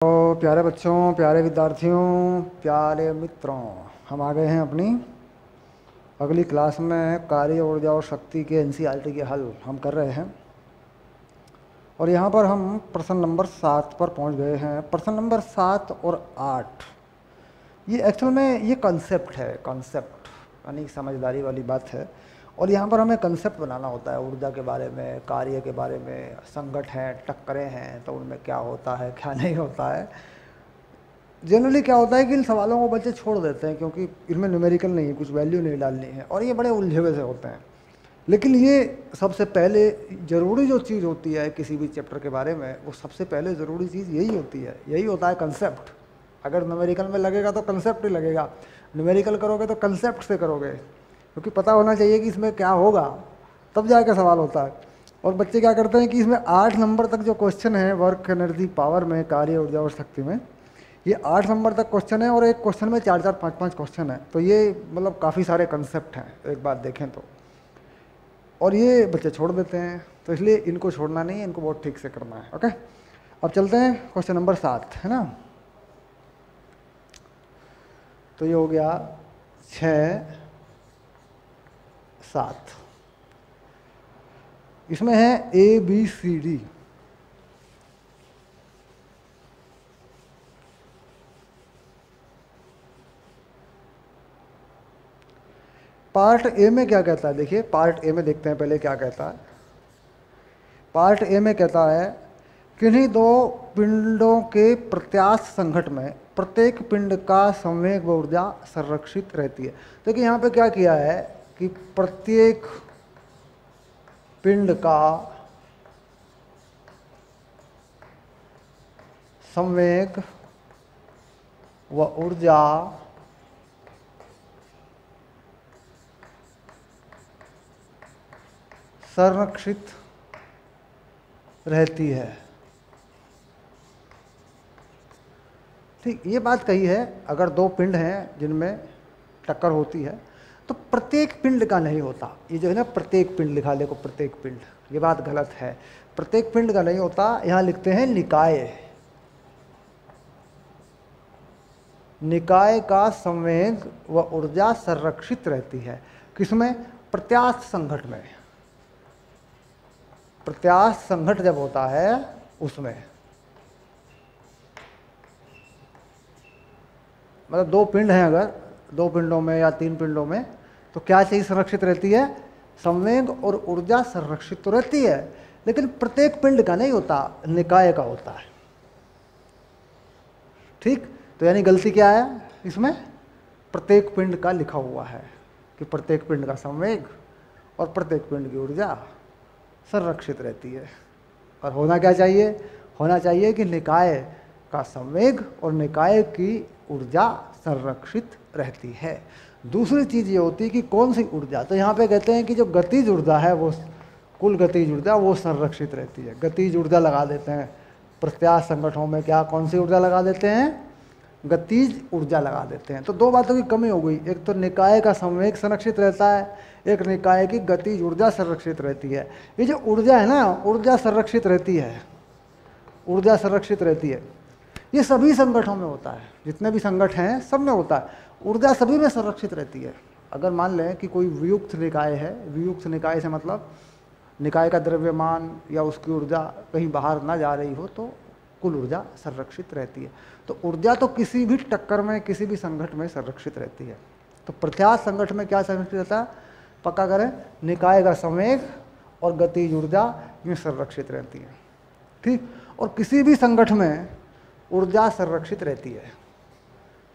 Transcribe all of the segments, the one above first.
तो प्यारे बच्चों, प्यारे विद्यार्थियों, प्यारे मित्रों, हम आ गए हैं अपनी अगली क्लास में। कार्य, ऊर्जा और शक्ति के एनसीईआरटी के हल हम कर रहे हैं और यहाँ पर हम प्रश्न नंबर 7 पर पहुँच गए हैं। प्रश्न नंबर 7 और 8 ये एक्चुअल में ये कंसेप्ट है, कंसेप्ट यानी समझदारी वाली बात है। और यहाँ पर हमें कंसेप्ट बनाना होता है ऊर्जा के बारे में, कार्य के बारे में। संकट हैं, टक्करें हैं, तो उनमें क्या होता है, क्या नहीं होता है। जनरली क्या होता है कि इन सवालों को बच्चे छोड़ देते हैं क्योंकि इनमें न्यूमेरिकल नहीं है, कुछ वैल्यू नहीं डालनी है और ये बड़े उलझे हुए से होते हैं। लेकिन ये सबसे पहले ज़रूरी जो चीज़ होती है किसी भी चैप्टर के बारे में, वो सबसे पहले ज़रूरी चीज़ यही होती है, यही होता है कंसेप्ट। अगर न्यूमेरिकल में लगेगा तो कंसेप्ट ही लगेगा, न्यूमेरिकल करोगे तो कंसेप्ट से करोगे, क्योंकि पता होना चाहिए कि इसमें क्या होगा, तब जाकर सवाल होता है। और बच्चे क्या करते हैं कि इसमें 8 नंबर तक जो क्वेश्चन है वर्क, एनर्जी, पावर में, कार्य, ऊर्जा और शक्ति में, ये 8 नंबर तक क्वेश्चन है और एक क्वेश्चन में 4-4, 5-5 क्वेश्चन है। तो ये मतलब काफ़ी सारे कंसेप्ट हैं एक बात देखें तो, और ये बच्चे छोड़ देते हैं। तो इसलिए इनको छोड़ना नहीं है, इनको बहुत ठीक से करना है। ओके, अब चलते हैं क्वेश्चन नंबर 7, है ना। तो ये हो गया 6, 7। इसमें है ABCD। पार्ट ए में क्या कहता है, देखिए पार्ट ए में देखते हैं पहले क्या कहता है। पार्ट ए में कहता है किन्हीं दो पिंडों के प्रत्यास्थ संघट में प्रत्येक पिंड का संवेग व ऊर्जा संरक्षित रहती है। देखिए यहाँ पे क्या किया है कि प्रत्येक पिंड का संवेग व ऊर्जा संरक्षित रहती है। ठीक, ये बात कही है। अगर दो पिंड हैं जिनमें टक्कर होती है तो प्रत्येक पिंड का नहीं होता। ये जो है ना प्रत्येक पिंड लिखा, देखो प्रत्येक पिंड, ये बात गलत है। प्रत्येक पिंड का नहीं होता, यहाँ लिखते हैं निकाय। निकाय का संवेग व ऊर्जा संरक्षित रहती है। किसमें? प्रत्यास्थ संघट में। प्रत्यास्थ संघट जब होता है उसमें, मतलब दो पिंड हैं, अगर दो पिंडों में या 3 पिंडों में, तो क्या चीज़ संरक्षित रहती है? संवेग और ऊर्जा संरक्षित तो रहती है, लेकिन प्रत्येक पिंड का नहीं होता, निकाय का होता है। ठीक, तो यानी गलती क्या है इसमें? प्रत्येक पिंड का लिखा हुआ है कि प्रत्येक पिंड का संवेग और प्रत्येक पिंड की ऊर्जा संरक्षित रहती है। और होना क्या चाहिए? होना चाहिए कि निकाय का संवेग और निकाय की ऊर्जा संरक्षित रहती है। दूसरी चीज़ ये होती है कि कौन सी ऊर्जा, तो यहाँ पे कहते हैं कि जो गतिज ऊर्जा है वो, कुल गतिज ऊर्जा वो संरक्षित रहती है। गतिज ऊर्जा लगा देते हैं प्रत्यास्थ संगठनों में, क्या कौन सी ऊर्जा लगा देते हैं? गतिज ऊर्जा लगा देते हैं। तो दो बातों की कमी हो गई, एक तो निकाय का संवेग संरक्षित रहता है, एक निकाय की गतिज ऊर्जा संरक्षित रहती है। ये जो ऊर्जा है ना, ऊर्जा संरक्षित रहती है, ऊर्जा संरक्षित रहती है। ये सभी संगठनों में होता है, जितने भी संगठन हैं सब में होता है, ऊर्जा सभी में संरक्षित रहती है। अगर मान लें कि कोई वियुक्त निकाय है, वियुक्त निकाय से मतलब निकाय का द्रव्यमान या उसकी ऊर्जा कहीं बाहर ना जा रही हो, तो कुल ऊर्जा संरक्षित रहती है। तो ऊर्जा तो किसी भी टक्कर में, किसी भी संगठन में संरक्षित रहती है। तो प्रत्यास्थ संगठन में क्या संरक्षित रहता है? पक्का करें, निकाय का संवेग और गतिज ऊर्जा ये संरक्षित रहती है। ठीक, और किसी भी संगठन में ऊर्जा संरक्षित रहती है,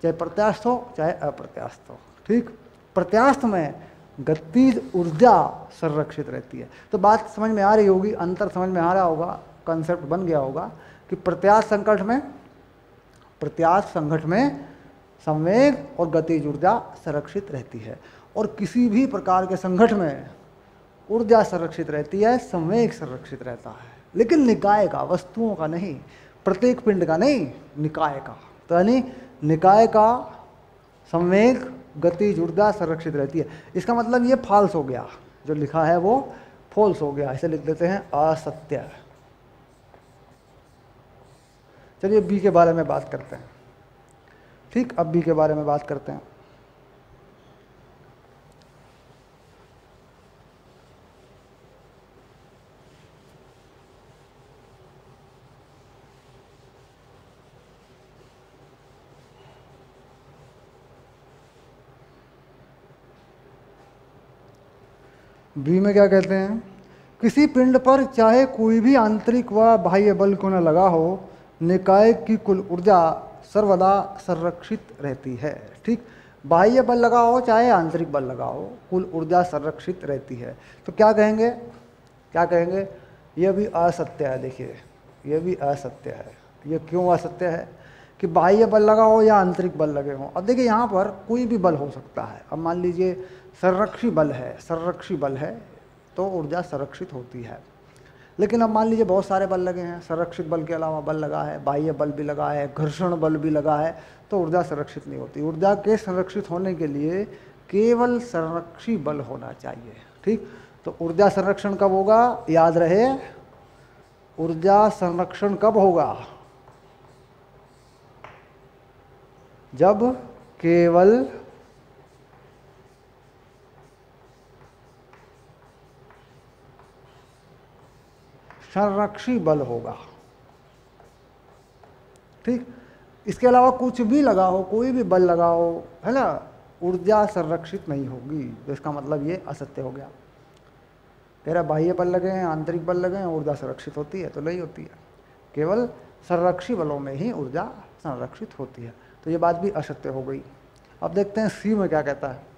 चाहे प्रत्यास्थ हो चाहे अप्रत्यास्थ हो। ठीक, प्रत्यास्थ में गतिज ऊर्जा संरक्षित रहती है। तो बात समझ में आ रही होगी, अंतर समझ में आ रहा होगा, कंसेप्ट बन गया होगा कि प्रत्यास्थ संगठन में, प्रत्यास्थ संगठन में संवेग और गतिज ऊर्जा संरक्षित रहती है, और किसी भी प्रकार के संगठन में ऊर्जा संरक्षित रहती है, संवेग संरक्षित रहता है, लेकिन निकाय का, वस्तुओं का नहीं, प्रत्येक पिंड का नहीं, निकाय का। तो यानी निकाय का संवेग गतिज ऊर्जा संरक्षित रहती है। इसका मतलब ये फॉल्स हो गया, जो लिखा है वो फॉल्स हो गया, इसे लिख देते हैं असत्य। चलिए बी के बारे में बात करते हैं। ठीक, अब बी के बारे में बात करते हैं। बी में क्या कहते हैं, किसी पिंड पर चाहे कोई भी आंतरिक व बाह्य बल क्यों न लगा हो, निकाय की कुल ऊर्जा सर्वदा संरक्षित रहती है। ठीक, बाह्य बल लगा हो चाहे आंतरिक बल लगा हो, कुल ऊर्जा संरक्षित रहती है। तो क्या कहेंगे, क्या कहेंगे, यह भी असत्य है। देखिए यह भी असत्य है। यह क्यों असत्य है कि बाह्य बल लगा हो या आंतरिक बल लगे हों। अब देखिए यहाँ पर कोई भी बल हो सकता है। अब मान लीजिए संरक्षी बल है, संरक्षी बल है तो ऊर्जा संरक्षित होती है। लेकिन अब मान लीजिए बहुत सारे बल लगे हैं, संरक्षित बल के अलावा बल लगा है, बाह्य बल भी लगा है, घर्षण बल भी लगा है, तो ऊर्जा संरक्षित नहीं होती। ऊर्जा के संरक्षित होने के लिए केवल संरक्षी बल होना चाहिए। ठीक, तो ऊर्जा संरक्षण कब होगा, याद रहे, ऊर्जा संरक्षण कब होगा, जब केवल संरक्षी बल होगा। ठीक, इसके अलावा कुछ भी लगा हो, कोई भी बल लगा हो, है ना, ऊर्जा संरक्षित नहीं होगी। तो इसका मतलब ये असत्य हो गया। कह रहा बाह्य बल लगे हैं, आंतरिक बल लगे हैं, ऊर्जा संरक्षित होती है, तो नहीं होती है। केवल संरक्षी बलों में ही ऊर्जा संरक्षित होती है। तो ये बात भी असत्य हो गई। अब देखते हैं सी में क्या कहता है।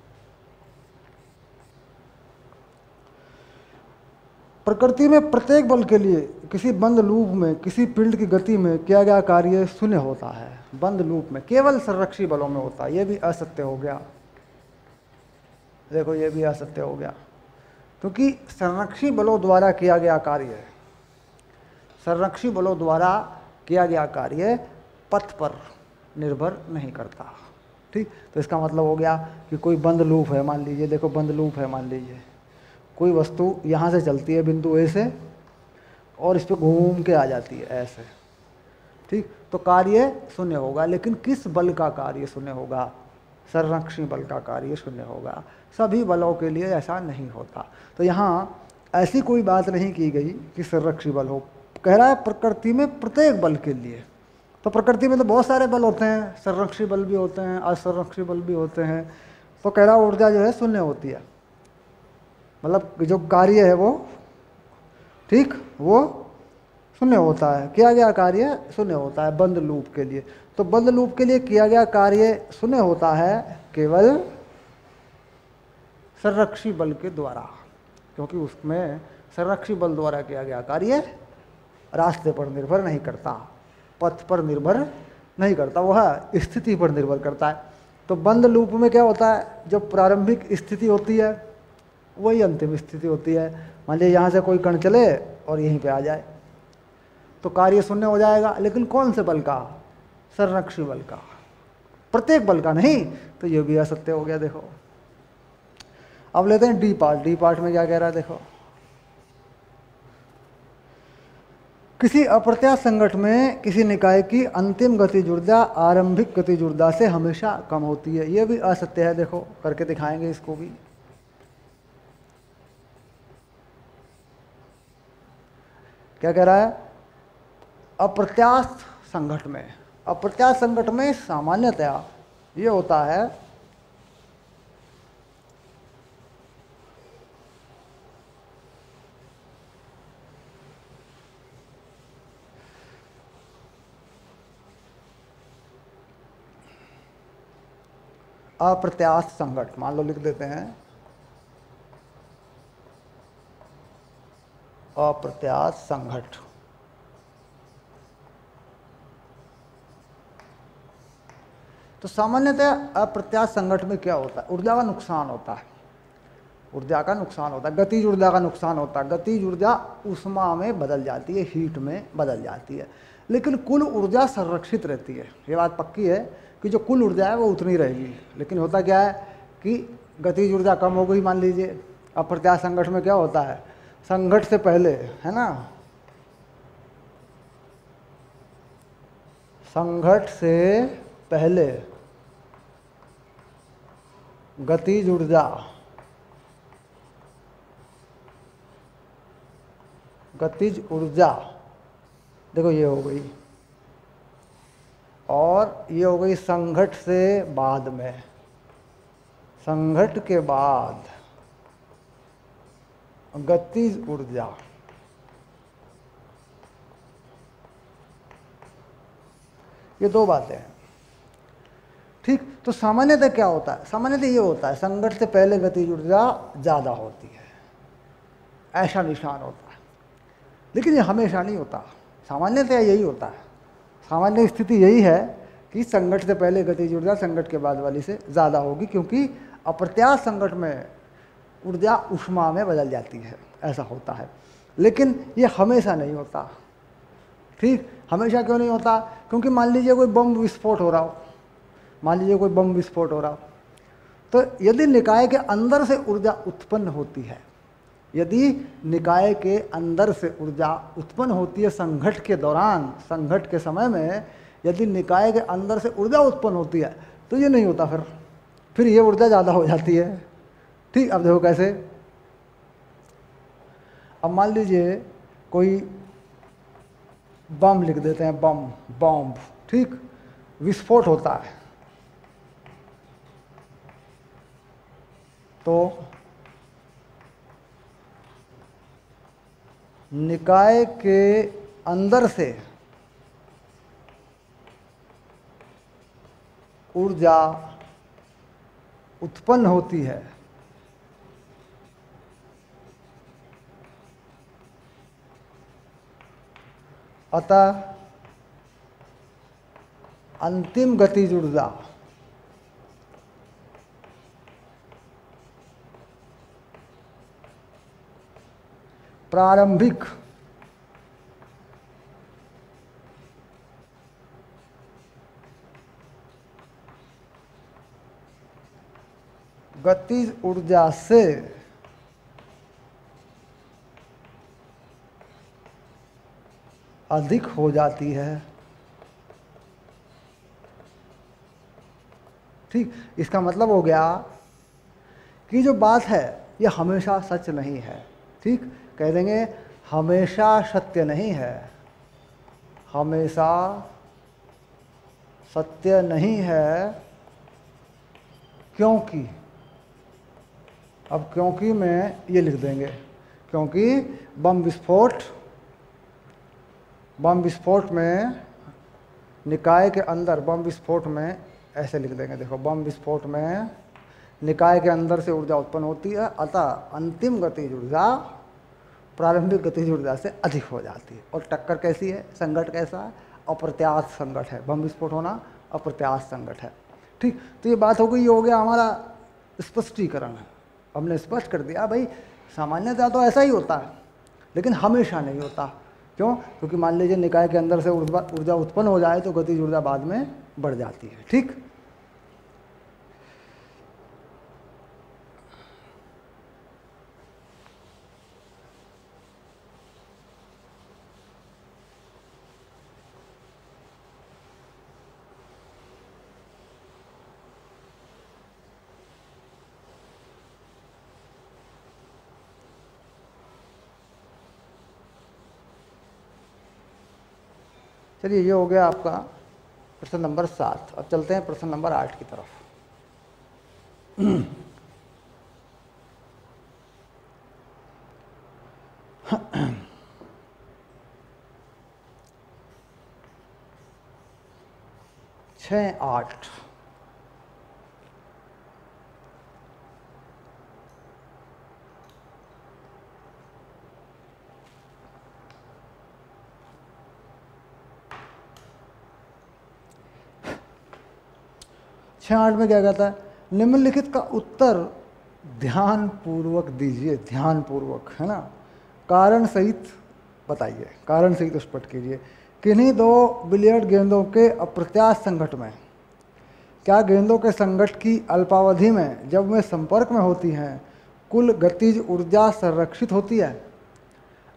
प्रकृति में प्रत्येक बल के लिए किसी बंद लूप में किसी पिंड की गति में किया गया कार्य शून्य होता है। बंद लूप में केवल संरक्षी बलों में होता है, यह भी असत्य हो गया। देखो ये भी असत्य हो गया, क्योंकि संरक्षी बलों द्वारा किया गया कार्य, संरक्षी बलों द्वारा किया गया कार्य पथ पर निर्भर नहीं करता। ठीक, तो इसका मतलब हो गया कि कोई बंद लूप है, मान लीजिए, देखो बंद लूप है, मान लीजिए कोई वस्तु यहाँ से चलती है बिंदु ए से और इस पर घूम के आ जाती है ऐसे। ठीक, तो कार्य शून्य होगा। लेकिन किस बल का कार्य शून्य होगा, संरक्षी बल का कार्य शून्य होगा। सभी बलों के लिए ऐसा नहीं होता। तो यहाँ ऐसी कोई बात नहीं की गई कि संरक्षी बल हो। कह रहा है प्रकृति में प्रत्येक बल के लिए। तो प्रकृति में तो बहुत सारे बल होते हैं, संरक्षी बल भी होते हैं, असंरक्षी बल भी होते हैं। तो कह रहा ऊर्जा जो है शून्य होती है, मतलब जो कार्य है वो, ठीक, वो शून्य होता है। किया गया कार्य शून्य होता है बंद लूप के लिए। तो बंद लूप के लिए किया गया कार्य शून्य होता है केवल संरक्षी बल के द्वारा, क्योंकि उसमें संरक्षी बल द्वारा किया गया कार्य रास्ते पर निर्भर नहीं करता, पथ पर निर्भर नहीं करता, वह स्थिति पर निर्भर करता है। तो बंद लूप में क्या होता है, जो प्रारंभिक स्थिति होती है वही अंतिम स्थिति होती है। मान लीजिए यहाँ से कोई कण चले और यहीं पे आ जाए तो कार्य शून्य हो जाएगा। लेकिन कौन से बल का, संरक्षी बल का, प्रत्येक बल का नहीं। तो ये भी असत्य हो गया। देखो अब लेते हैं डी पार्ट। डी पार्ट में क्या कह रहा है, देखो, किसी अप्रत्याश संगठ में किसी निकाय की अंतिम गतिज ऊर्जा आरंभिक गतिज ऊर्जा से हमेशा कम होती है। यह भी असत्य है। देखो करके दिखाएंगे इसको भी। क्या कह रहा है, अप्रत्याश संगठ में, अप्रत्याश संगठ में सामान्यतया ये होता है अप्रत्याश संगठ, मान लो लिख देते हैं अप्रत्याश संगठ। तो सामान्यतः अप्रत्याश संगठ में क्या होता है, ऊर्जा का नुकसान होता है, ऊर्जा का नुकसान होता है, गतिज ऊर्जा का नुकसान होता है। गतिज ऊर्जा ऊष्मा में बदल जाती है, हीट में बदल जाती है, लेकिन कुल ऊर्जा संरक्षित रहती है। ये बात पक्की है कि जो कुल ऊर्जा है वो उतनी रहेगी। लेकिन होता क्या है कि गतिज ऊर्जा कम हो गई, मान लीजिए। अप्रत्याश संगठ में क्या होता है, संगठ से पहले, है ना, संघट से पहले गतिज ऊर्जा देखो ये हो गई, और ये हो गई संघट से बाद में, संघट के बाद गतिज ऊर्जा। ये दो बातें हैं, ठीक। तो सामान्यतः क्या होता है, सामान्यतः ये होता है संघट से पहले गतिज ऊर्जा ज़्यादा होती है, ऐसा निशान होता है। लेकिन ये हमेशा नहीं होता, सामान्यतः यही होता है। सामान्य स्थिति यही है कि संघट से पहले गतिज ऊर्जा संघट के बाद वाली से ज़्यादा होगी, क्योंकि अप्रत्याश संघट में ऊर्जा ऊष्मा में बदल जाती है, ऐसा होता है। लेकिन ये हमेशा नहीं होता, ठीक। हमेशा क्यों नहीं होता? क्योंकि मान लीजिए कोई बम विस्फोट हो रहा हो, मान लीजिए कोई बम विस्फोट हो रहा हो, तो यदि निकाय के अंदर से ऊर्जा उत्पन्न होती है, यदि निकाय के अंदर से ऊर्जा उत्पन्न होती है संघट के दौरान, संघट के समय में यदि निकाय के अंदर से ऊर्जा उत्पन्न होती है, तो ये नहीं होता, फिर ये ऊर्जा ज़्यादा हो जाती है, ठीक। अब देखो कैसे। अब मान लीजिए कोई बम लिख देते हैं, बॉम्ब, ठीक, विस्फोट होता है, तो निकाय के अंदर से ऊर्जा उत्पन्न होती है, अतः अंतिम गतिज ऊर्जा प्रारंभिक गतिज ऊर्जा से अधिक हो जाती है, ठीक। इसका मतलब हो गया कि जो बात है ये हमेशा सच नहीं है, ठीक। कह देंगे हमेशा सत्य नहीं है, हमेशा सत्य नहीं है, क्योंकि, अब क्योंकि में ये लिख देंगे, क्योंकि बम विस्फोट में निकाय के अंदर, बम विस्फोट में ऐसे लिख देंगे, देखो बम विस्फोट में निकाय के अंदर से ऊर्जा उत्पन्न होती है, अतः अंतिम गतिज ऊर्जा प्रारंभिक गतिज ऊर्जा से अधिक हो जाती है। और टक्कर कैसी है, संघट कैसा है, अप्रत्याश संघट है, बम विस्फोट होना अप्रत्याश संघट है, ठीक। तो ये बात हो गई, ये हो गया हमारा स्पष्टीकरण है, हमने स्पष्ट कर दिया भाई सामान्यतः तो ऐसा ही होता है, लेकिन हमेशा नहीं होता। क्यों? क्योंकि मान लीजिए निकाय के अंदर से ऊर्जा उत्पन्न हो जाए तो गतिज ऊर्जा बाद में बढ़ जाती है, ठीक। चलिए ये हो गया आपका प्रश्न नंबर 7। अब चलते हैं प्रश्न नंबर 8 की तरफ। छः 8 6-8 में क्या कहता है, निम्नलिखित का उत्तर ध्यान पूर्वक दीजिए, ध्यान पूर्वक, है ना, कारण सहित बताइए, कारण सहित स्पष्ट कीजिए। किन्हीं दो बिलियर्ड गेंदों के अप्रत्याश संघट में क्या गेंदों के संघट की अल्पावधि में जब वे संपर्क में होती हैं कुल गतिज ऊर्जा संरक्षित होती है?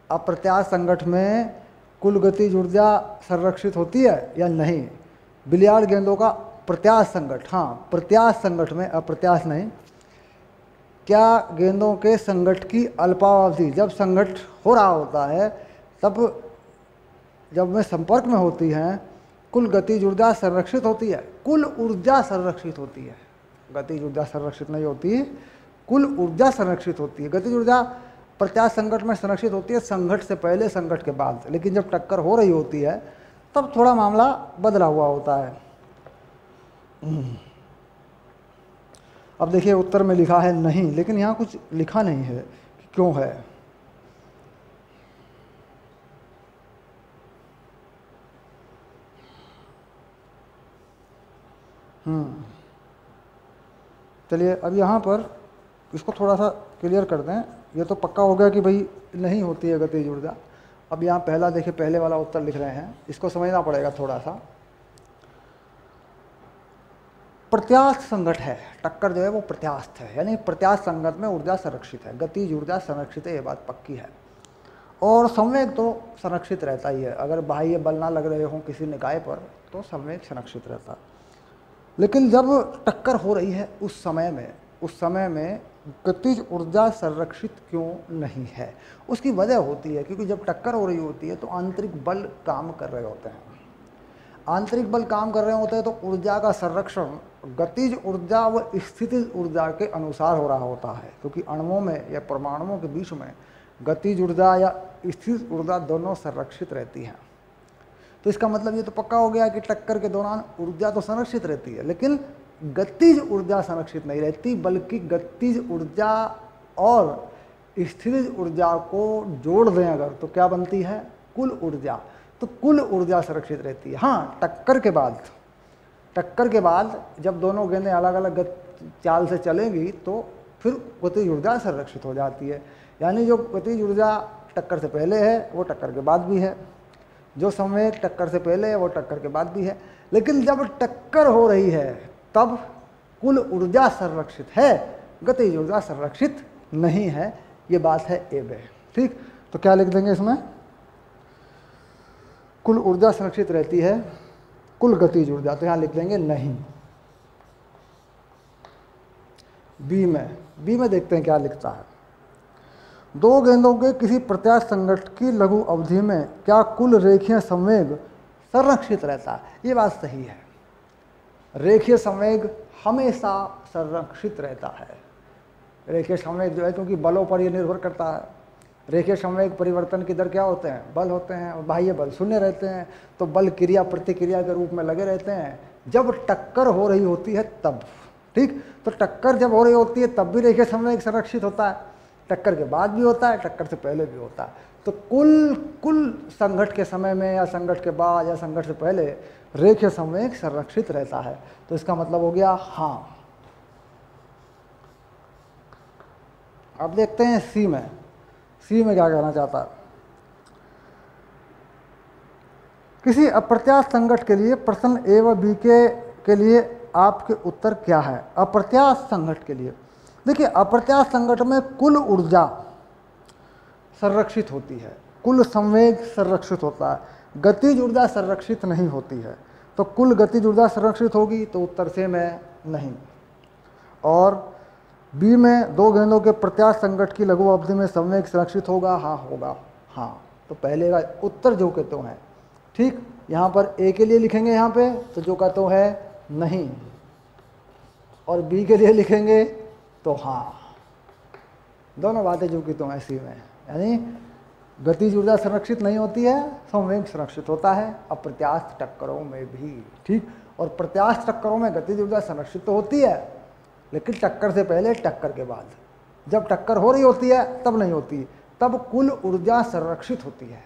अप्रत्याश संघट में कुल गतिज ऊर्जा संरक्षित होती है या नहीं? बिलियार्ड गेंदों का प्रत्याश संघट, हाँ प्रत्याश संघट में, अप्रत्याश नहीं, क्या गेंदों के संघट की अल्पावधि, जब संघट हो रहा होता है तब जब वे संपर्क में होती हैं कुल गतिज ऊर्जा संरक्षित होती है, कुल ऊर्जा संरक्षित होती है, गतिज ऊर्जा संरक्षित नहीं होती है, कुल ऊर्जा संरक्षित होती है। गतिज ऊर्जा प्रत्याश संघट में संरक्षित होती है संघट से पहले संघट के बाद, लेकिन जब टक्कर हो रही होती है तब थोड़ा मामला बदला हुआ होता है। अब देखिए उत्तर में लिखा है नहीं, लेकिन यहाँ कुछ लिखा नहीं है कि क्यों है। चलिए अब यहाँ पर इसको थोड़ा सा क्लियर कर दें। ये तो पक्का हो गया कि भाई नहीं होती है गतिज ऊर्जा। अब यहाँ पहला देखिए, पहले वाला उत्तर लिख रहे हैं, इसको समझना पड़ेगा थोड़ा सा। प्रत्यास्थ संघट है, टक्कर जो है वो प्रत्यास्थ है, यानी प्रत्यास्थ संघट में ऊर्जा संरक्षित है, गतिज ऊर्जा संरक्षित है, ये बात पक्की है। और संवेग तो संरक्षित रहता ही है, अगर बाह्य बल ना लग रहे हों किसी निकाय पर तो संवेग संरक्षित रहता। लेकिन जब टक्कर हो रही है उस समय में गतिज ऊर्जा संरक्षित क्यों नहीं है? उसकी वजह होती है क्योंकि जब टक्कर हो रही होती है तो आंतरिक बल काम कर रहे होते हैं, आंतरिक बल काम कर रहे होते हैं, तो ऊर्जा का संरक्षण गतिज ऊर्जा व स्थितिज ऊर्जा के अनुसार हो रहा होता है, क्योंकि अणुओं में या परमाणुओं के बीच में गतिज ऊर्जा या स्थितिज ऊर्जा दोनों संरक्षित रहती हैं। तो इसका मतलब ये तो पक्का हो गया कि टक्कर के दौरान ऊर्जा तो संरक्षित रहती है, लेकिन गतिज ऊर्जा संरक्षित नहीं रहती, बल्कि गतिज ऊर्जा और स्थितिज ऊर्जा को जोड़ दें अगर तो क्या बनती है? कुल ऊर्जा। तो कुल ऊर्जा संरक्षित रहती है। हाँ, टक्कर के बाद जब दोनों गेंदें अलग अलग चाल से चलेंगी तो फिर गतिज ऊर्जा संरक्षित हो जाती है। यानी जो गतिज ऊर्जा टक्कर से पहले है वो टक्कर के बाद भी है, जो संवेग टक्कर से पहले है वो टक्कर के बाद भी है। लेकिन जब टक्कर हो रही है तब कुल ऊर्जा संरक्षित है, गतिज ऊर्जा संरक्षित नहीं है। ये बात है ए बे। ठीक, तो क्या लिख देंगे इसमें? कुल ऊर्जा संरक्षित रहती है, कुल गतिज ऊर्जा, तो यहाँ लिख देंगे नहीं। बी में देखते हैं क्या लिखता है। दो गेंदों के किसी प्रत्यास्थ संघट की लघु अवधि में क्या कुल रेखीय संवेग संरक्षित रहता है? ये बात सही है, रेखीय संवेग हमेशा संरक्षित रहता है। रेखीय संवेग जो है, क्योंकि बलों पर ये निर्भर करता है, रेखीय संवेग परिवर्तन की दर क्या होते हैं? बल होते हैं, और बाह्य बल शून्य रहते हैं। तो बल क्रिया प्रतिक्रिया के रूप में लगे रहते हैं जब टक्कर हो रही होती है तब। ठीक, तो टक्कर जब हो रही होती है तब भी रेखीय संवेग संरक्षित होता है, टक्कर के बाद भी होता है, टक्कर से पहले भी होता है। तो कुल संघट के समय में या संघट के बाद या संघट से पहले रेखीय संवेग संरक्षित रहता है। तो इसका मतलब हो गया हाँ। अब देखते हैं सी में क्या कहना चाहता है। किसी अप्रत्यास्थ संघट के लिए प्रश्न ए व बी के लिए आपके उत्तर क्या है? अप्रत्यास्थ संघट के लिए देखिए, अप्रत्यास्थ संघट में कुल ऊर्जा संरक्षित होती है, कुल संवेग संरक्षित होता है, गतिज ऊर्जा संरक्षित नहीं होती है। तो कुल गतिज ऊर्जा संरक्षित होगी, तो उत्तर से में नहीं। और बी में दो गेंदों के प्रत्यास्थ संघट की लघु अवधि में संवेग संरक्षित होगा, हाँ होगा, हाँ। तो पहले का उत्तर जो कहते हैं। ठीक, यहाँ पर ए के लिए लिखेंगे यहाँ पे तो जो कहते है नहीं, और बी के लिए लिखेंगे तो हाँ। दोनों बातें जो कहते हैं सी में, यानी गतिज ऊर्जा संरक्षित नहीं होती है, संवेग संरक्षित होता है अप्रत्यास्थ टक्करों में भी। ठीक, और प्रत्यास्थ टक्करों में गतिज ऊर्जा संरक्षित तो होती है, लेकिन टक्कर से पहले टक्कर के बाद। जब टक्कर हो रही होती है तब नहीं होती, तब कुल ऊर्जा संरक्षित होती है,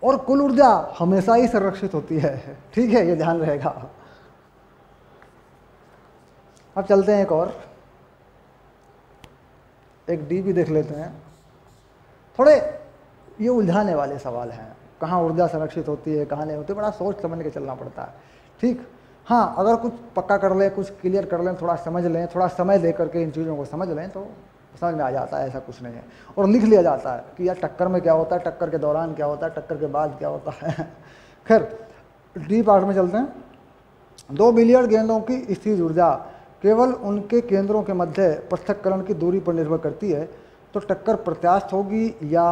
और कुल ऊर्जा हमेशा ही संरक्षित होती है। ठीक है, ये ध्यान रहेगा। अब चलते हैं एक डी भी देख लेते हैं। थोड़े ये उलझाने वाले सवाल हैं, कहाँ ऊर्जा संरक्षित होती है, कहाँ नहीं होती, बड़ा सोच समझ के चलना पड़ता है। ठीक, हाँ, अगर कुछ पक्का कर लें, कुछ क्लियर कर लें, थोड़ा समझ लें, थोड़ा समय दे करके इन चीज़ों को समझ लें तो समझ में आ जाता है, ऐसा कुछ नहीं है। और लिख लिया जाता है कि यार टक्कर में क्या होता है, टक्कर के दौरान क्या होता है, टक्कर के बाद क्या होता है। खैर डी पार्ट में चलते हैं। 2 बिलियन गेंदों की स्थिर ऊर्जा केवल उनके केंद्रों के मध्य पृथक्करण की दूरी पर निर्भर करती है, तो टक्कर प्रत्यास्थ होगी या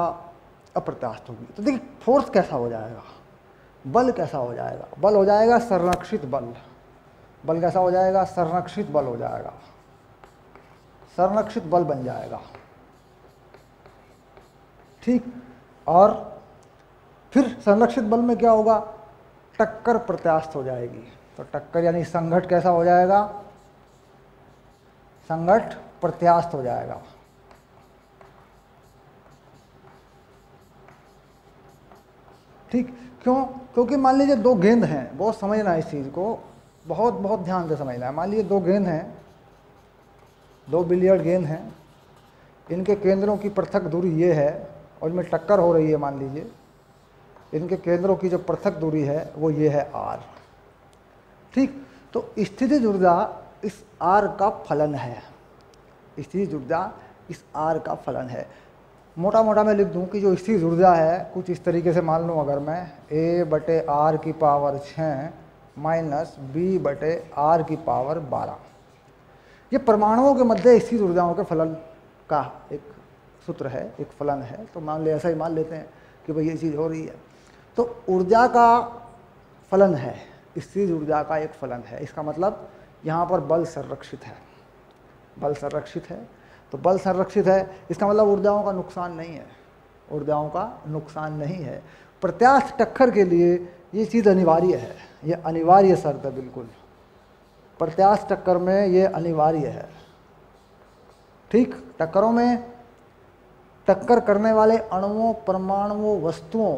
अप्रत्यास्थ होगी। तो देखिए फोर्स कैसा हो जाएगा, बल कैसा हो जाएगा, बल हो जाएगा संरक्षित बल। बल कैसा हो जाएगा, संरक्षित बल हो जाएगा, संरक्षित बल बन जाएगा, ठीक। और फिर संरक्षित बल में क्या होगा, टक्कर प्रत्यास्थ हो जाएगी। तो टक्कर यानी संघट कैसा हो जाएगा, संघट प्रत्यास्थ हो जाएगा। ठीक, क्यों, क्योंकि मान लीजिए 2 गेंद हैं, बहुत समझना है इस चीज़ को, बहुत बहुत ध्यान से समझना है। मान लीजिए 2 गेंद हैं, 2 बिलियर्ड गेंद हैं, इनके केंद्रों की पृथक दूरी ये है और इनमें टक्कर हो रही है। मान लीजिए इनके केंद्रों की जो पृथक दूरी है वो ये है r, ठीक। तो स्थितिज ऊर्जा इस r का फलन है, स्थितिज ऊर्जा इस r का फलन है। मोटा मोटा मैं लिख दूं कि जो स्थितिज ऊर्जा है कुछ इस तरीके से मान लूँ, अगर मैं a/r की पावर 6 माइनस b/r की पावर 12, ये परमाणुओं के मध्य स्थित ऊर्जाओं के फलन का एक सूत्र है, एक फलन है। तो मान ले ऐसा ही मान लेते हैं कि भाई ये चीज़ हो रही है, तो ऊर्जा का फलन है, स्थित ऊर्जा का एक फलन है। इसका मतलब यहाँ पर बल संरक्षित है, बल संरक्षित है। तो बल संरक्षित है, इसका मतलब ऊर्जाओं का नुकसान नहीं है, ऊर्जाओं का नुकसान नहीं है। प्रत्यास्थ टक्कर के लिए ये चीज़ अनिवार्य है, ये अनिवार्य शर्त है बिल्कुल, प्रत्यास्थ टक्कर में ये अनिवार्य है, ठीक। टक्करों में टक्कर करने वाले अणुओं, परमाणुओं, वस्तुओं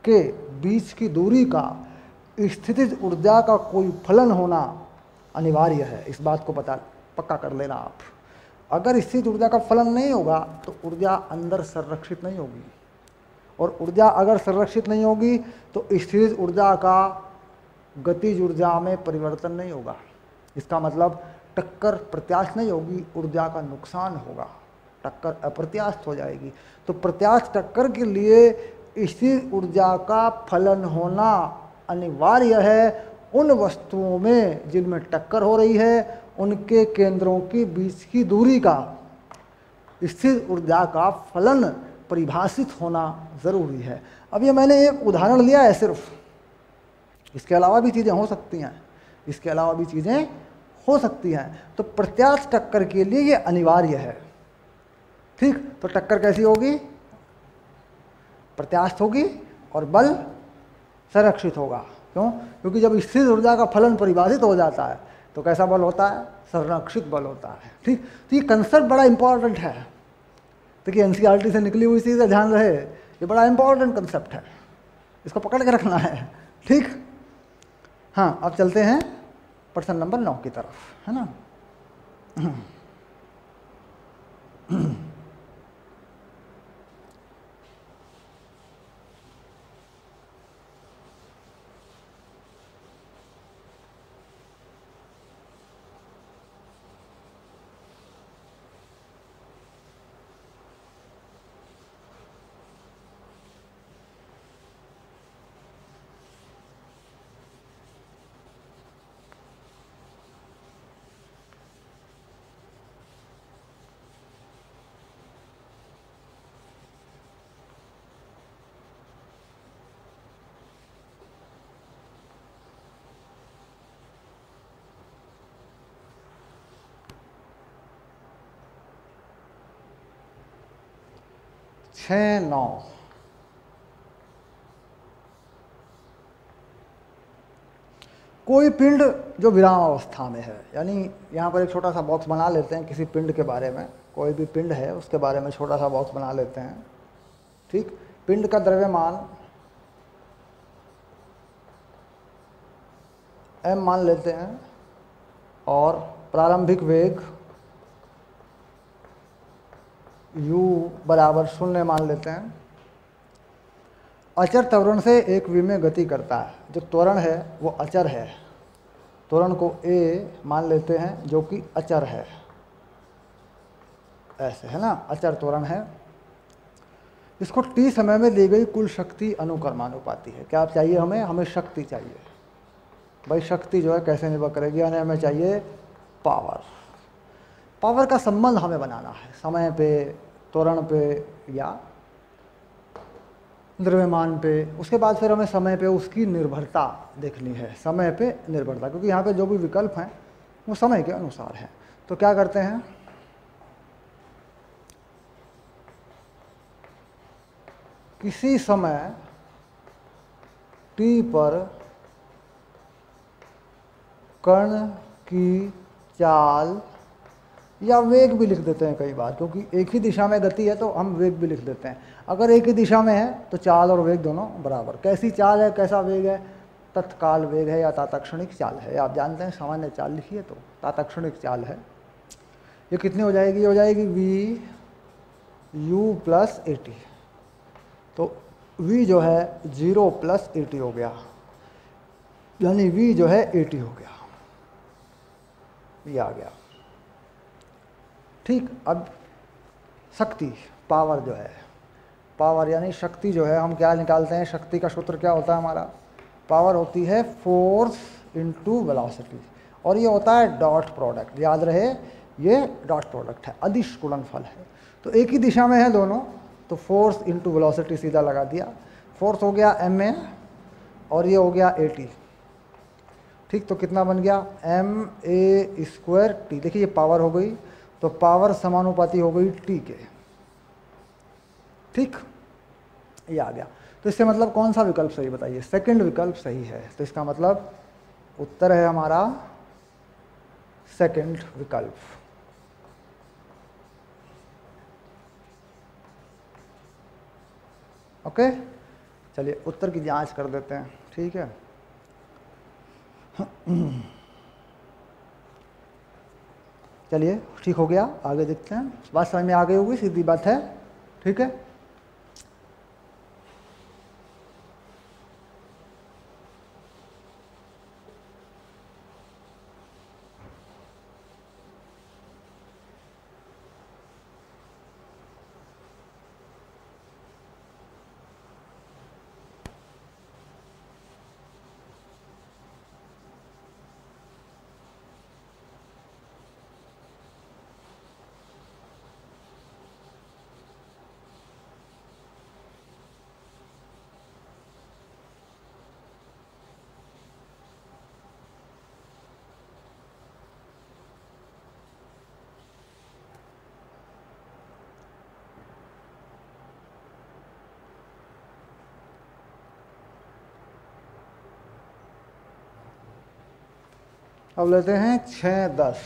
के बीच की दूरी का स्थितिज ऊर्जा का कोई फलन होना अनिवार्य है। इस बात को पक्का कर लेना आप। अगर स्थितिज ऊर्जा का फलन नहीं होगा तो ऊर्जा अंदर संरक्षित नहीं होगी, और ऊर्जा अगर संरक्षित नहीं होगी तो स्थितिज ऊर्जा का गतिज ऊर्जा में परिवर्तन नहीं होगा। इसका मतलब टक्कर प्रत्यास्थ नहीं होगी, ऊर्जा का नुकसान होगा, टक्कर अप्रत्यास्थ हो जाएगी। तो प्रत्यास्थ टक्कर के लिए स्थिर ऊर्जा का फलन होना अनिवार्य है उन वस्तुओं में जिनमें टक्कर हो रही है, उनके केंद्रों के बीच की दूरी का स्थिर ऊर्जा का फलन परिभाषित होना ज़रूरी है। अब ये मैंने एक उदाहरण लिया है सिर्फ, इसके अलावा भी चीज़ें हो सकती हैं, इसके अलावा भी चीज़ें हो सकती हैं। तो प्रत्यास्थ टक्कर के लिए ये अनिवार्य है, ठीक। तो टक्कर कैसी होगी, प्रत्यास्थ होगी और बल संरक्षित होगा। क्यों, क्योंकि जब स्थिर ऊर्जा का फलन परिभाषित हो जाता है तो कैसा बल होता है, संरक्षित बल होता है, ठीक। तो ये कंसेप्ट बड़ा इंपॉर्टेंट है, देखिए एनसीईआरटी से निकली हुई चीज़ है, ध्यान रहे, ये बड़ा इंपॉर्टेंट कंसेप्ट है, इसको पकड़ के रखना है, ठीक। हाँ, अब चलते हैं प्रश्न नंबर 9 की तरफ, है ना। छः 9 कोई पिंड जो विराम अवस्था में है, यानी यहाँ पर एक छोटा सा बॉक्स बना लेते हैं किसी पिंड के बारे में, कोई भी पिंड है उसके बारे में छोटा सा बॉक्स बना लेते हैं, ठीक। पिंड का द्रव्यमान m मान लेते हैं और प्रारंभिक वेग u बराबर 0 मान लेते हैं। अचर त्वरण से एक v में गति करता है, जो त्वरण है वो अचर है, त्वरण को a मान लेते हैं जो कि अचर है, ऐसे है ना, अचर त्वरण है। इसको t समय में दी गई कुल शक्ति अनुक्रमानुपाती है। क्या चाहिए हमें, हमें शक्ति चाहिए, भाई शक्ति जो है कैसे निर्भर करेगी, यानी हमें चाहिए पावर। पावर का संबंध हमें बनाना है समय पे, त्वरण पे या द्रव्यमान पे। उसके बाद फिर हमें समय पे उसकी निर्भरता देखनी है, समय पे निर्भरता, क्योंकि यहाँ पे जो भी विकल्प हैं वो समय के अनुसार हैं। तो क्या करते हैं, किसी समय t पर कण की चाल, या वेग भी लिख देते हैं कई बार, क्योंकि एक ही दिशा में गति है तो हम वेग भी लिख देते हैं। अगर एक ही दिशा में है तो चाल और वेग दोनों बराबर। कैसी चाल है, कैसा वेग है, तत्काल वेग है या तात्क्षणिक चाल है। आप जानते हैं सामान्य चाल लिखिए तो तात्क्षणिक चाल है। ये कितनी हो जाएगी, हो जाएगी v u plus A T. तो v जो है 0 प्लस ए टी हो गया, यानी v जो है ए टी हो गया, ये आ गया। ठीक, अब शक्ति, पावर जो है, पावर यानी शक्ति जो है, हम क्या निकालते हैं, शक्ति का सूत्र क्या होता है हमारा, पावर होती है फोर्स इनटू वेलोसिटी, और ये होता है डॉट प्रोडक्ट। याद रहे ये डॉट प्रोडक्ट है, अदिश गुणनफल है। तो एक ही दिशा में है दोनों, तो फोर्स इनटू वेलोसिटी सीधा लगा दिया। फोर्स हो गया एम ए और ये हो गया ए टी। ठीक, तो कितना बन गया, एम ए स्क्वायर टी। देखिए ये पावर हो गई, तो पावर समानुपाती हो गई टी के। ठीक, ये आ गया। तो इससे मतलब कौन सा विकल्प सही बताइए, सेकंड विकल्प सही है। तो इसका मतलब उत्तर है हमारा सेकंड विकल्प। ओके, चलिए उत्तर की जांच कर देते हैं। ठीक है, चलिए ठीक हो गया, आगे देखते हैं। बात समझ में आ गई होगी, सीधी बात है। ठीक है, अब लेते हैं 6-10।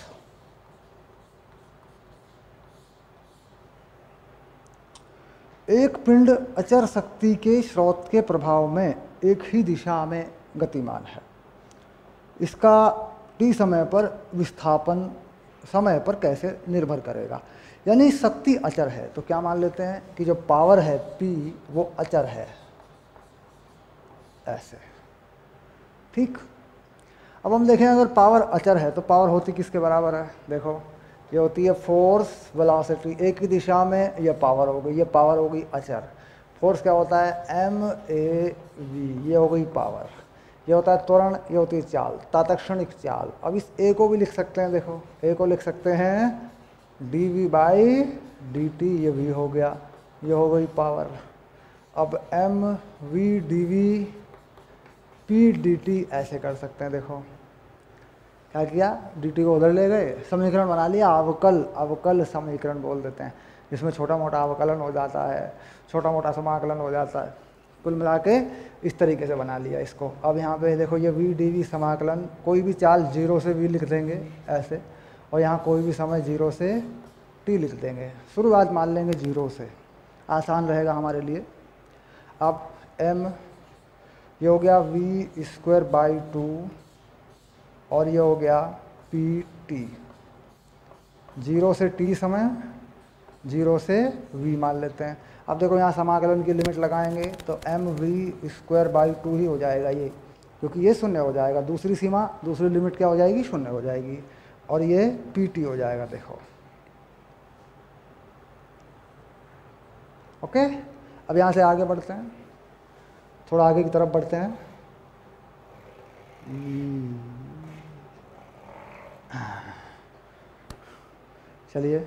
एक पिंड अचर शक्ति के स्रोत के प्रभाव में एक ही दिशा में गतिमान है। इसका टी समय पर विस्थापन समय पर कैसे निर्भर करेगा। यानी शक्ति अचर है, तो क्या मान लेते हैं कि जो पावर है P वो अचर है, ऐसे। ठीक, अब हम देखें अगर पावर अचर है तो पावर होती किसके बराबर है, देखो ये होती है फोर्स वेलोसिटी। एक ही दिशा में ये पावर हो गई, ये पावर हो गई अचर। फोर्स क्या होता है, एम ए वी, ये हो गई पावर। ये होता है त्वरण, ये होती है चाल, तात्क्षणिक चाल। अब इस ए को भी लिख सकते हैं, देखो ए को लिख सकते हैं D V by D T, ये वी हो गया, ये हो गई पावर। अब M V D V P D T ऐसे कर सकते हैं। देखो क्या किया, डी टी को उधर ले गए, समीकरण बना लिया, अवकल समीकरण बोल देते हैं, जिसमें छोटा मोटा अवकलन हो जाता है, छोटा मोटा समाकलन हो जाता है। कुल मिला के इस तरीके से बना लिया इसको। अब यहाँ पे देखो ये वी डी वी समाकलन, कोई भी चाल 0 से वी लिख देंगे ऐसे, और यहाँ कोई भी समय 0 से टी लिख देंगे। शुरुआत मान लेंगे 0 से, आसान रहेगा हमारे लिए। अब एम ये हो गया वी स्क्वायर बाई 2 और ये हो गया पी टी। 0 से टी समय, 0 से वी मान लेते हैं। अब देखो यहाँ समाकलन की लिमिट लगाएंगे तो एम वी स्क्वायर बाई 2 ही हो जाएगा ये, क्योंकि ये शून्य हो जाएगा। दूसरी सीमा, दूसरी लिमिट क्या हो जाएगी, शून्य हो जाएगी, और ये पी टी हो जाएगा। देखो ओके, अब यहाँ से आगे बढ़ते हैं, थोड़ा आगे की तरफ बढ़ते हैं। चलिए,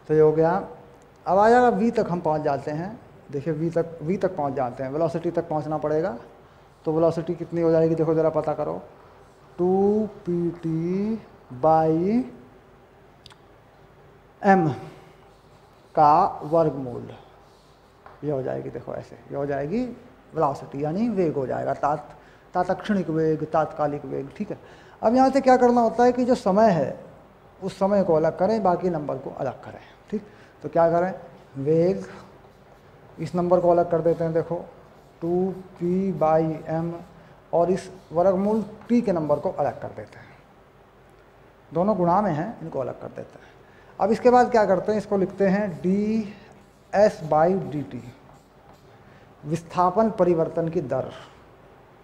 तो ये हो गया। अब आ जाएगा v तक, हम पहुंच जाते हैं। देखिए v तक पहुंच जाते हैं, वेलोसिटी तक पहुंचना पड़ेगा। तो वेलोसिटी कितनी हो जाएगी, देखो ज़रा पता करो। 2pt बाई m का वर्गमूल, ये हो जाएगी। देखो ऐसे ये हो जाएगी वेलोसिटी, यानी वेग हो जाएगा, तात्क्षणिक वेग, तात्कालिक वेग। ठीक है। अब यहाँ से क्या करना होता है कि जो समय है उस समय को अलग करें, बाकी नंबर को अलग करें। ठीक, तो क्या करें, वेग, इस नंबर को अलग कर देते हैं। देखो 2p बाई m, और इस वर्गमूल t के नंबर को अलग कर देते हैं। दोनों गुणा में हैं, इनको अलग कर देते हैं। अब इसके बाद क्या करते हैं, इसको लिखते हैं ds बाई dt, विस्थापन परिवर्तन की दर।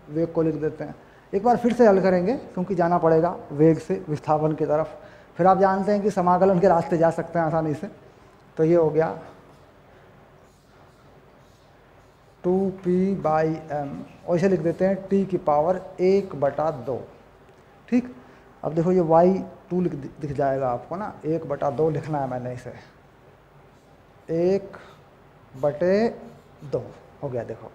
वेग को लिख देते हैं। एक बार फिर से हल करेंगे, क्योंकि जाना पड़ेगा वेग से विस्थापन की तरफ। फिर आप जानते हैं कि समाकलन के रास्ते जा सकते हैं आसानी से। तो ये हो गया 2p बाई m, और इसे लिख देते हैं t की पावर 1/2। ठीक, अब देखो ये y2 दिख जाएगा आपको ना, 1/2 लिखना है मैंने इसे, 1/2 हो गया। देखो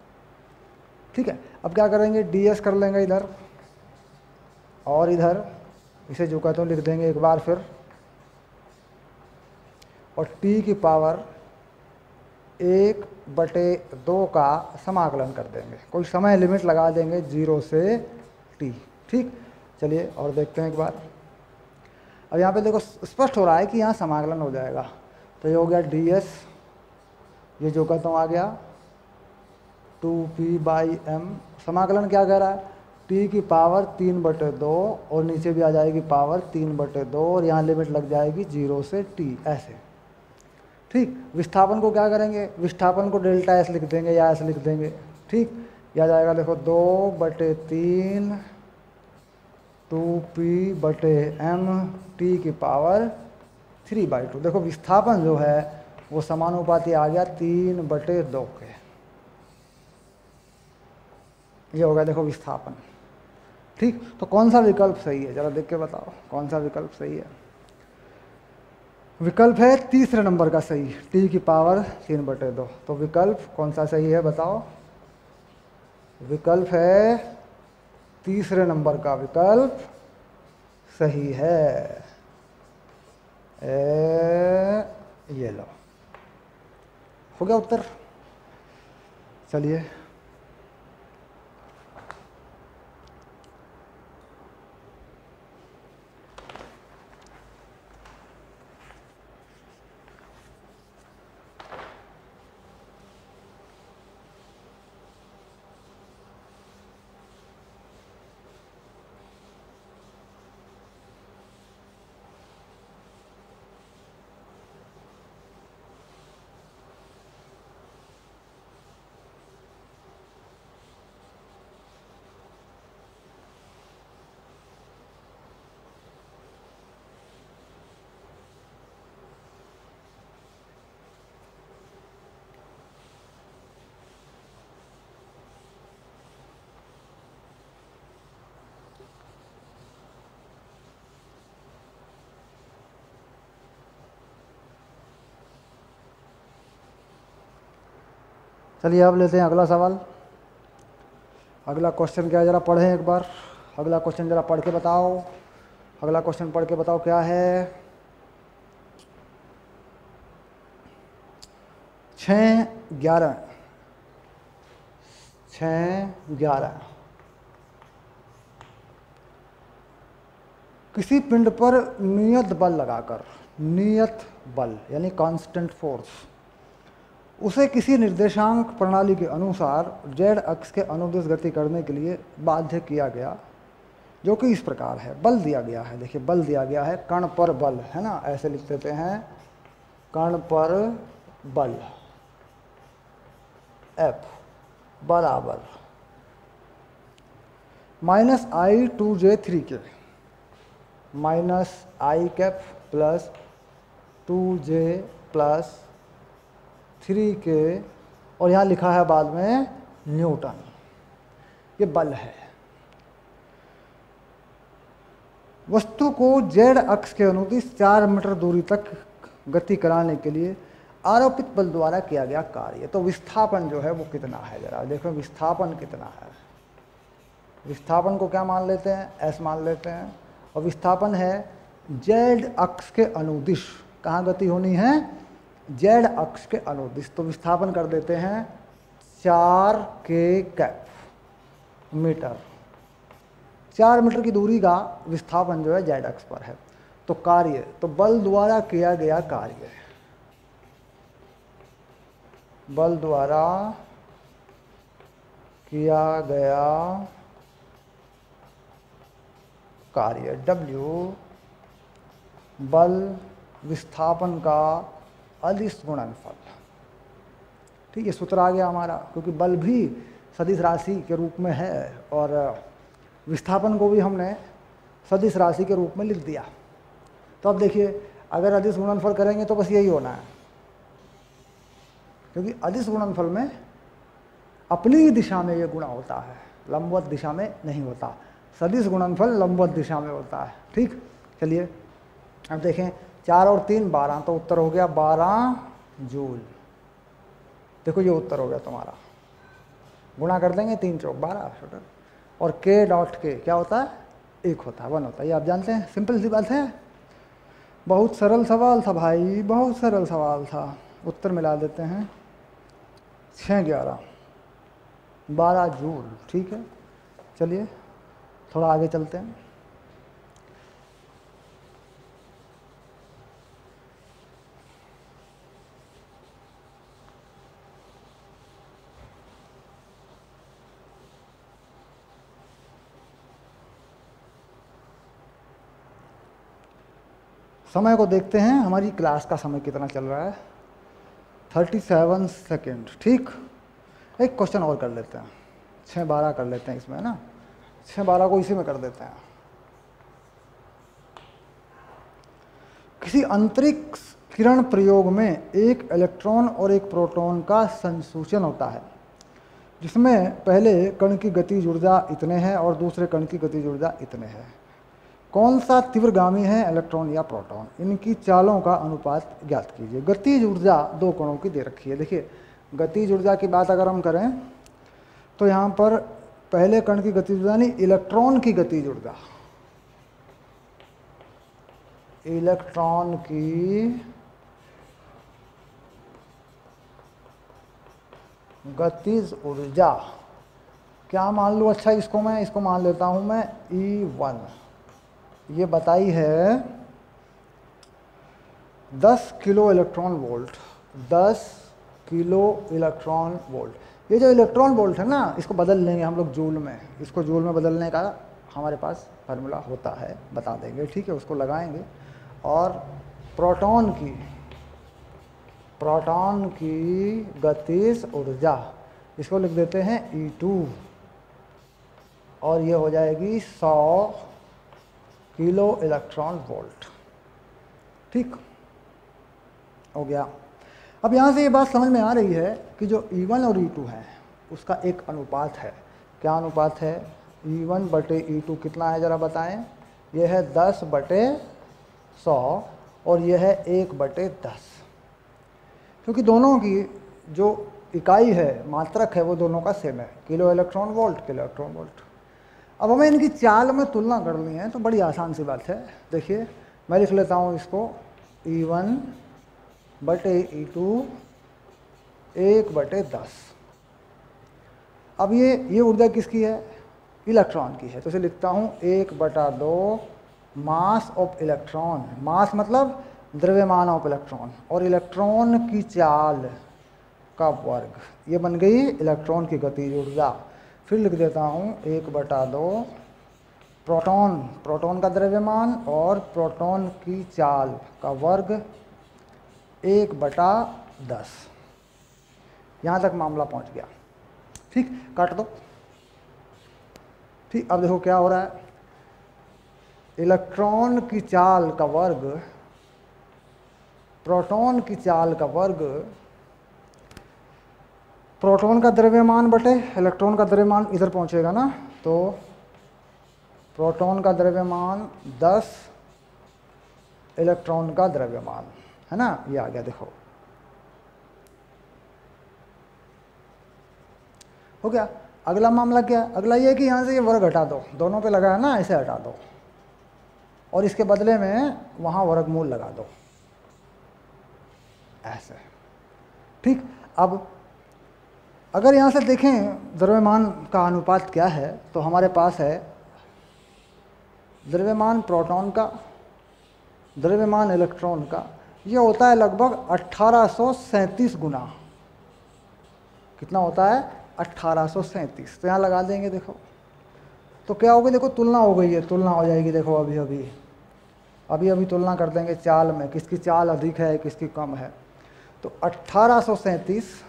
ठीक है। अब क्या करेंगे, ds कर लेंगे इधर, और इधर इसे जो कहते हो लिख देंगे एक बार फिर, और t की पावर 1/2 का समाकलन कर देंगे। कोई समय लिमिट लगा देंगे 0 से t। ठीक, चलिए और देखते हैं एक बार। अब यहाँ पे देखो स्पष्ट हो रहा है कि यहाँ समाकलन हो जाएगा। तो ये हो गया ds, ये जो कहता हूँ आ गया 2p बाई m, समाकलन क्या कह रहा है, t की पावर 3/2, और नीचे भी आ जाएगी पावर 3/2, और यहाँ लिमिट लग जाएगी 0 से t, ऐसे। ठीक, विस्थापन को क्या करेंगे, विस्थापन को डेल्टा s लिख देंगे, या s लिख देंगे। ठीक, यह जाएगा देखो 2/3 2p/m t की पावर 3/2। देखो विस्थापन जो है वो समानुपाती आ गया 3/2 के। ये हो गया देखो विस्थापन। ठीक, तो कौन सा विकल्प सही है, जरा देख के बताओ कौन सा विकल्प सही है। विकल्प है तीसरे नंबर का सही, t की पावर 3/2। तो विकल्प कौन सा सही है बताओ, विकल्प है तीसरे नंबर का विकल्प सही है। ये लो, हो गया उत्तर। चलिए चलिए अब लेते हैं अगला सवाल। अगला क्वेश्चन क्या है, जरा पढ़ें एक बार। अगला क्वेश्चन जरा पढ़ के बताओ, अगला क्वेश्चन पढ़ के बताओ क्या है। 6/11 किसी पिंड पर नियत बल लगाकर, नियत बल यानी कांस्टेंट फोर्स, उसे किसी निर्देशांक प्रणाली के अनुसार z अक्ष के अनुदिश गति करने के लिए बाध्य किया गया, जो कि इस प्रकार है। बल दिया गया है, देखिए बल दिया गया है, कण पर बल है ना, ऐसे लिख देते हैं, कण पर बल F बराबर -I2J3 के, -I cap plus 2J plus 3 के, और यहाँ लिखा है बाद में न्यूटन। ये बल है। वस्तु को जेड अक्ष के अनुदिश 4 मीटर दूरी तक गति कराने के लिए आरोपित बल द्वारा किया गया कार्य। तो विस्थापन जो है वो कितना है, जरा देखो विस्थापन कितना है। विस्थापन को क्या मान लेते हैं, एस मान लेते हैं, और विस्थापन है जेड अक्ष के अनुदिश। कहाँ गति होनी है, जेड अक्ष के अनुदिश। तो विस्थापन कर देते हैं 4 के कैप मीटर। 4 मीटर की दूरी का विस्थापन जो है जेड अक्ष पर है। तो कार्य, तो बल द्वारा किया गया कार्य, बल द्वारा किया गया कार्य W बल विस्थापन का अदिश गुणनफल। ठीक है, सूत्र आ गया हमारा, क्योंकि बल भी सदिश राशि के रूप में है और विस्थापन को भी हमने सदिश राशि के रूप में लिख दिया। तो अब देखिए, अगर अदिश गुणनफल करेंगे तो बस यही होना है, क्योंकि अदिश गुणनफल में अपनी ही दिशा में ये गुणा होता है, लंबवत दिशा में नहीं होता। सदिश गुणनफल लंबवत दिशा में होता है। ठीक, चलिए अब देखें, 4 और 3 12, तो उत्तर हो गया 12 जूल। देखो ये उत्तर हो गया तुम्हारा। गुणा कर देंगे 3 चौक 12 और के डॉट के क्या होता है, 1 होता है, 1 होता है। ये आप जानते हैं, सिंपल सी बात है। बहुत सरल सवाल था भाई, बहुत सरल सवाल था। उत्तर मिला देते हैं 6 11 12 जूल। ठीक है, चलिए थोड़ा आगे चलते हैं। समय को देखते हैं, हमारी क्लास का समय कितना चल रहा है, 37 सेकेंड। ठीक, एक क्वेश्चन और कर लेते हैं, 6 12 कर लेते हैं इसमें, है ना, 6 12 को इसी में कर देते हैं। किसी अंतरिक्ष किरण प्रयोग में एक इलेक्ट्रॉन और एक प्रोटॉन का संसूचन होता है, जिसमें पहले कण की गतिज ऊर्जा इतने है और दूसरे कण की गतिज ऊर्जा इतने है। कौन सा तीव्रगामी है, इलेक्ट्रॉन या प्रोटॉन? इनकी चालों का अनुपात ज्ञात कीजिए। गतिज ऊर्जा 2 कणों की दे रखी है। देखिए, गतिज ऊर्जा की बात अगर हम करें तो यहाँ पर पहले कण की गतिज ऊर्जा नहीं, इलेक्ट्रॉन की गतिज ऊर्जा, इलेक्ट्रॉन की गतिज ऊर्जा क्या मान लूँ? अच्छा, इसको मान लेता हूँ मैं E1। ये बताई है 10 kilo electron volt, 10 kilo electron volt. ये जो इलेक्ट्रॉन वोल्ट है ना, इसको बदल लेंगे हम लोग जूल में। इसको जूल में बदलने का हमारे पास फार्मूला होता है, बता देंगे। ठीक है, उसको लगाएंगे। और प्रोटॉन की गतिज ऊर्जा, इसको लिख देते हैं E2, और ये हो जाएगी 100 किलो इलेक्ट्रॉन वोल्ट। ठीक हो गया। अब यहाँ से ये बात समझ में आ रही है कि जो E1 और E2 है उसका एक अनुपात है। क्या अनुपात है? E1 बटे E2 कितना है, ज़रा बताएं। ये है 10 बटे 100 और यह है 1 बटे 10, क्योंकि दोनों की जो इकाई है, मात्रक है, वो दोनों का सेम है, kilo electron volt, kilo electron volt. अब हमें इनकी चाल में तुलना करनी है, तो बड़ी आसान सी बात है। देखिए, मैं लिख लेता हूँ इसको E1 बटे E2 1 बटे 10। अब ये ऊर्जा किसकी है? इलेक्ट्रॉन की है, तो इसे लिखता हूँ 1 बटा 2 मास ऑफ इलेक्ट्रॉन। मास मतलब द्रव्यमान ऑफ इलेक्ट्रॉन, और इलेक्ट्रॉन की चाल का वर्ग। ये बन गई इलेक्ट्रॉन की गतिज ऊर्जा। फिर लिख देता हूँ 1 बटा 2 प्रोटॉन का द्रव्यमान और प्रोटॉन की चाल का वर्ग 1 बटा 10। यहाँ तक मामला पहुँच गया। ठीक, काट दो। ठीक, अब देखो क्या हो रहा है। इलेक्ट्रॉन की चाल का वर्ग प्रोटॉन की चाल का वर्ग, प्रोटॉन का द्रव्यमान बटे इलेक्ट्रॉन का द्रव्यमान इधर पहुंचेगा ना, तो प्रोटॉन का द्रव्यमान 10 इलेक्ट्रॉन का द्रव्यमान, है ना, ये आ गया। देखो हो गया। अगला मामला क्या है? अगला ये है कि यहाँ से ये वर्ग हटा दो, दोनों पे लगा है ना, ऐसे हटा दो और इसके बदले में वहाँ वर्गमूल लगा दो, ऐसे। ठीक। अब अगर यहाँ से देखें द्रव्यमान का अनुपात क्या है, तो हमारे पास है द्रव्यमान प्रोटॉन का, द्रव्यमान इलेक्ट्रॉन का, ये होता है लगभग 1837 गुना। कितना होता है? 1837। तो यहाँ लगा देंगे। देखो तो क्या होगा, देखो तुलना हो गई है, तुलना हो जाएगी। देखो अभी तुलना कर देंगे चाल में, किसकी चाल अधिक है किसकी कम है। तो 1837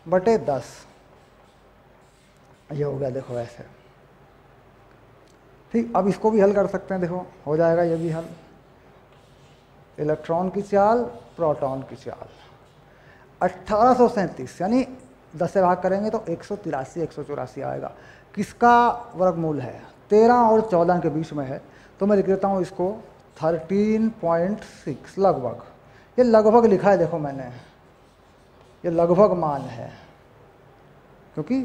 बटे 10 ये हो गया। देखो ऐसे। ठीक। अब इसको भी हल कर सकते हैं। देखो हो जाएगा ये भी हल। इलेक्ट्रॉन की चाल, प्रोटॉन की चाल, 1837 यानी 10 से भाग करेंगे तो 183 184 आएगा। किसका वर्गमूल है? 13 और 14 के बीच में है, तो मैं लिख देता हूँ इसको 13.6 लगभग। ये लगभग लिखा है, देखो मैंने, ये लगभग मान है, क्योंकि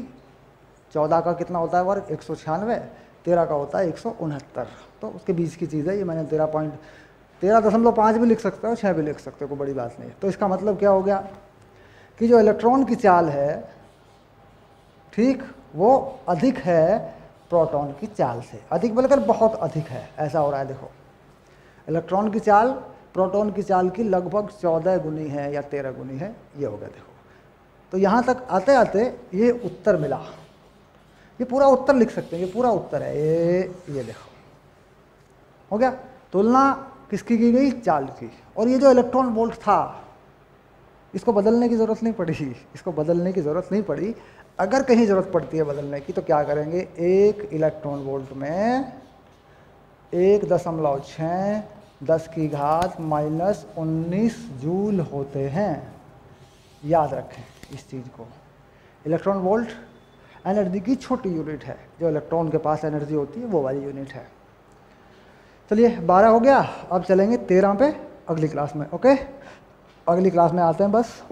14 का कितना होता है वर्ग? 196, 13 का होता है 169, तो उसके बीच की चीज़ है ये। मैंने 13.5 भी लिख सकते हो, 6 भी लिख सकते हो, कोई बड़ी बात नहीं है। तो इसका मतलब क्या हो गया कि जो इलेक्ट्रॉन की चाल है, ठीक, वो अधिक है प्रोटॉन की चाल से, अधिक बोलकर बहुत अधिक है, ऐसा हो रहा है। देखो इलेक्ट्रॉन की चाल प्रोटॉन की चाल की लगभग 14 गुनी है या 13 गुनी है, ये हो गया। देखो तो यहाँ तक आते आते ये उत्तर मिला। ये पूरा उत्तर लिख सकते हैं, ये पूरा उत्तर है ये देखो हो गया। तुलना किसकी की गई? चाल की। और ये जो इलेक्ट्रॉन वोल्ट था, इसको बदलने की ज़रूरत नहीं पड़ी, इसको बदलने की ज़रूरत नहीं पड़ी। अगर कहीं ज़रूरत पड़ती है बदलने की तो क्या करेंगे? 1 इलेक्ट्रॉन वोल्ट में 1.6 10 की घात -19 जूल होते हैं। याद रखें इस चीज़ को। इलेक्ट्रॉन वोल्ट एनर्जी की छोटी यूनिट है, जो इलेक्ट्रॉन के पास एनर्जी होती है वो वाली यूनिट है। चलिए 12 हो गया, अब चलेंगे 13 पे अगली क्लास में। ओके, अगली क्लास में आते हैं बस।